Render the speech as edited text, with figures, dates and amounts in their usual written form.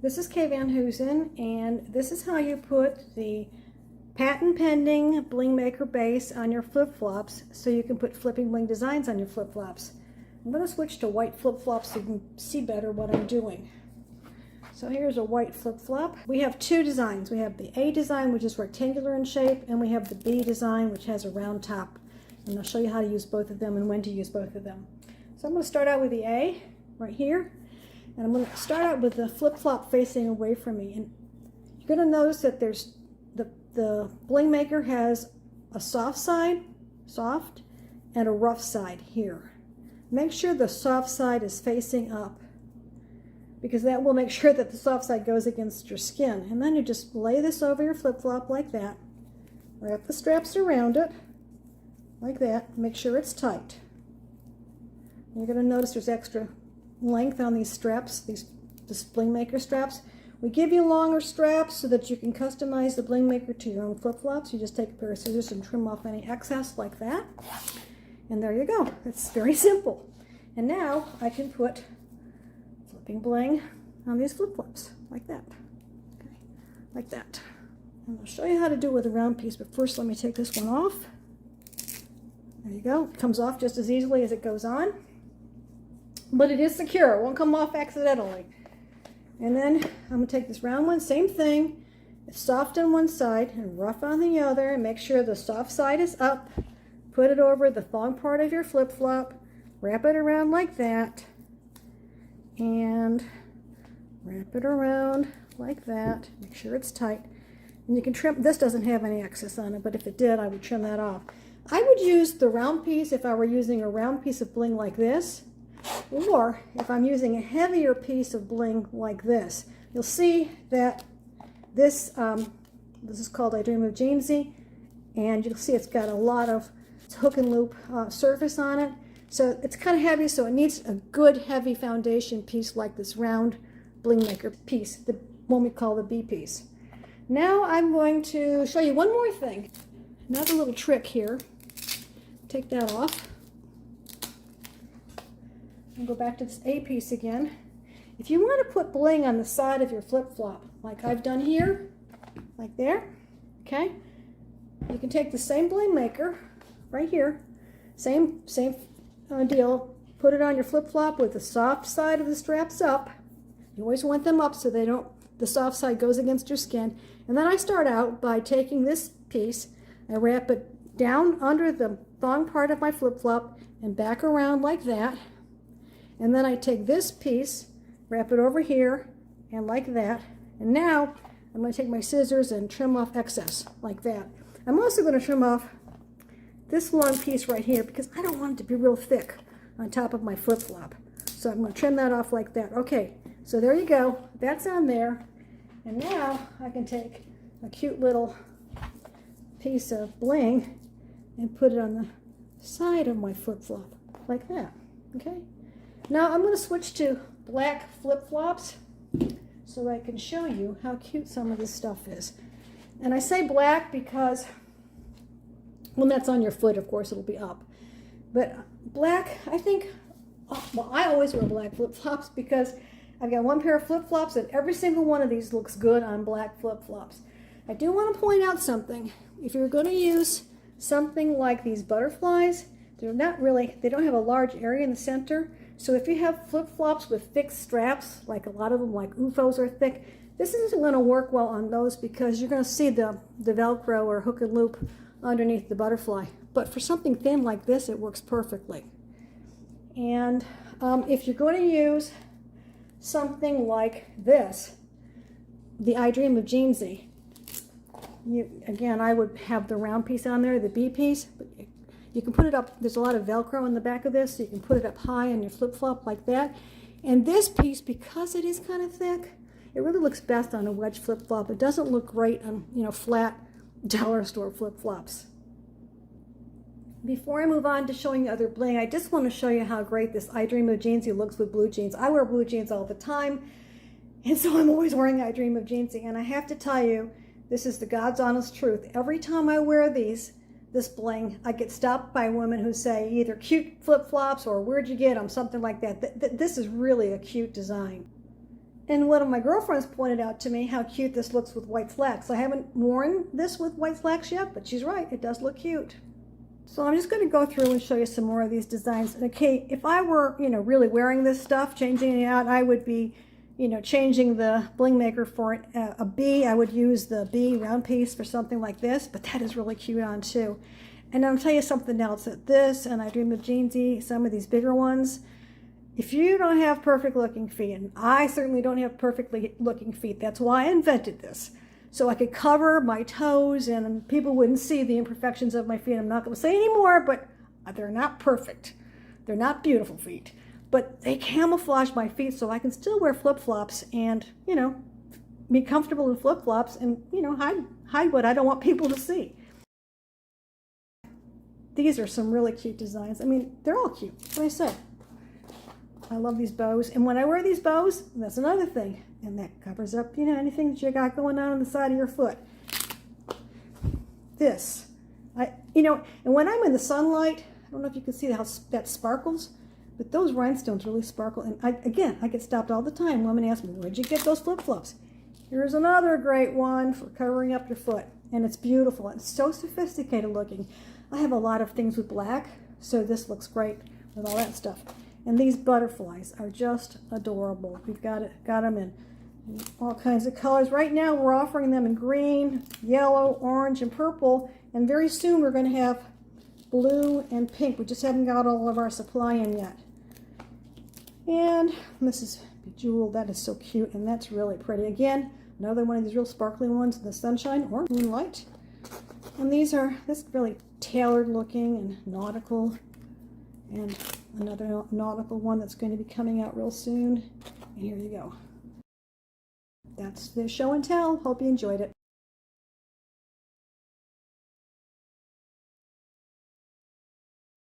This is Kay Van Hoosen, and this is how you put the patent pending Bling Maker base on your flip-flops so you can put Flipping Bling designs on your flip-flops. I'm going to switch to white flip-flops so you can see better what I'm doing. So here's a white flip-flop. We have two designs. We have the A design, which is rectangular in shape, and we have the B design, which has a round top. And I'll show you how to use both of them and when to use both of them. So I'm going to start out with the A right here. And I'm going to start out with the flip-flop facing away from me. And you're going to notice that there's the Bling Maker has a soft side, soft, and a rough side here. Make sure the soft side is facing up, because that will make sure that the soft side goes against your skin. And then you just lay this over your flip-flop like that. Wrap the straps around it like that. Make sure it's tight. You're going to notice there's extra length on these straps, these Bling Maker straps. We give you longer straps so that you can customize the Bling Maker to your own flip-flops. You just take a pair of scissors and trim off any excess like that. And there you go. It's very simple. And now I can put Flipping Bling on these flip-flops like that. Okay, like that. And I'll show you how to do it with a round piece, but first let me take this one off. There you go. It comes off just as easily as it goes on. But it is secure. It won't come off accidentally. And then I'm going to take this round one, same thing. It's soft on one side and rough on the other. And make sure the soft side is up. Put it over the thong part of your flip-flop. Wrap it around like that. And wrap it around like that. Make sure it's tight. And you can trim. This doesn't have any excess on it, but if it did, I would trim that off. I would use the round piece if I were using a round piece of bling like this. Or if I'm using a heavier piece of bling like this. You'll see that this is called I Dream of Jeansy, and you'll see it's got a lot of hook and loop surface on it. So it's kind of heavy, so it needs a good heavy foundation piece like this round Bling Maker piece, the one we call the B piece. Now I'm going to show you one more thing. Another little trick here. Take that off. And go back to this A piece again. If you want to put bling on the side of your flip-flop, like I've done here, like there, okay, you can take the same Bling Maker right here, same deal, put it on your flip-flop with the soft side of the straps up. You always want them up so the soft side goes against your skin. And then I start out by taking this piece, I wrap it down under the thong part of my flip-flop and back around like that. And then I take this piece, wrap it over here, and like that. And now I'm going to take my scissors and trim off excess, like that. I'm also going to trim off this long piece right here because I don't want it to be real thick on top of my flip-flop. So I'm going to trim that off like that. Okay, so there you go. That's on there. And now I can take a cute little piece of bling and put it on the side of my flip-flop, like that. Okay? Now I'm going to switch to black flip-flops so I can show you how cute some of this stuff is. And I say black because when that's on your foot, of course, it'll be up. But black, I think, well, I always wear black flip-flops because I've got one pair of flip-flops and every single one of these looks good on black flip-flops. I do want to point out something. If you're going to use something like these butterflies, they don't have a large area in the center. So if you have flip-flops with thick straps, like a lot of them, like UFOs are thick, this isn't going to work well on those because you're going to see the Velcro or hook and loop underneath the butterfly. But for something thin like this, it works perfectly. And if you're going to use something like this, the I Dream of Jeansy, again, I would have the round piece on there, the B piece, but you can put it up, there's a lot of Velcro in the back of this, so you can put it up high on your flip-flop like that. And this piece, because it is kind of thick, it really looks best on a wedge flip-flop. It doesn't look great on, flat dollar store flip-flops. Before I move on to showing you other bling, I just want to show you how great this I Dream of Jeansy looks with blue jeans. I wear blue jeans all the time, and so I'm always wearing I Dream of Jeansy. And I have to tell you, this is the God's honest truth. Every time I wear this bling, I get stopped by women who say either cute flip-flops or where'd you get them, something like that. This is really a cute design. And one of my girlfriends pointed out to me how cute this looks with white slacks. I haven't worn this with white slacks yet, but she's right, it does look cute. So I'm just going to go through and show you some more of these designs. And okay, if I were, really wearing this stuff, changing it out, I would be, changing the bling maker for a bee. I would use the bee round piece for something like this, but that is really cute on too. And I'll tell you something else, that this, and I Dream of Jeansy, some of these bigger ones, if you don't have perfect looking feet, and I certainly don't have perfectly looking feet, that's why I invented this. So I could cover my toes and people wouldn't see the imperfections of my feet. I'm not going to say any more, but they're not perfect. They're not beautiful feet. But they camouflage my feet so I can still wear flip-flops and, be comfortable in flip-flops and, hide what I don't want people to see. These are some really cute designs. I mean, they're all cute. What I say. I love these bows. And when I wear these bows, that's another thing. And that covers up, anything that you got going on the side of your foot. This. And when I'm in the sunlight, I don't know if you can see how that sparkles, but those rhinestones really sparkle. And I get stopped all the time. Women ask me, where'd you get those flip-flops? Here's another great one for covering up your foot. And it's beautiful. It's so sophisticated looking. I have a lot of things with black, so this looks great with all that stuff. And these butterflies are just adorable. We've got them in all kinds of colors. Right now we're offering them in green, yellow, orange, and purple. And very soon we're going to have blue and pink. We just haven't got all of our supply in yet. And this is Bejeweled. That is so cute, and that's really pretty. Again, another one of these real sparkly ones in the sunshine or moonlight. And this really tailored looking and nautical. And another nautical one that's going to be coming out real soon. And here you go. That's the show and tell. Hope you enjoyed it.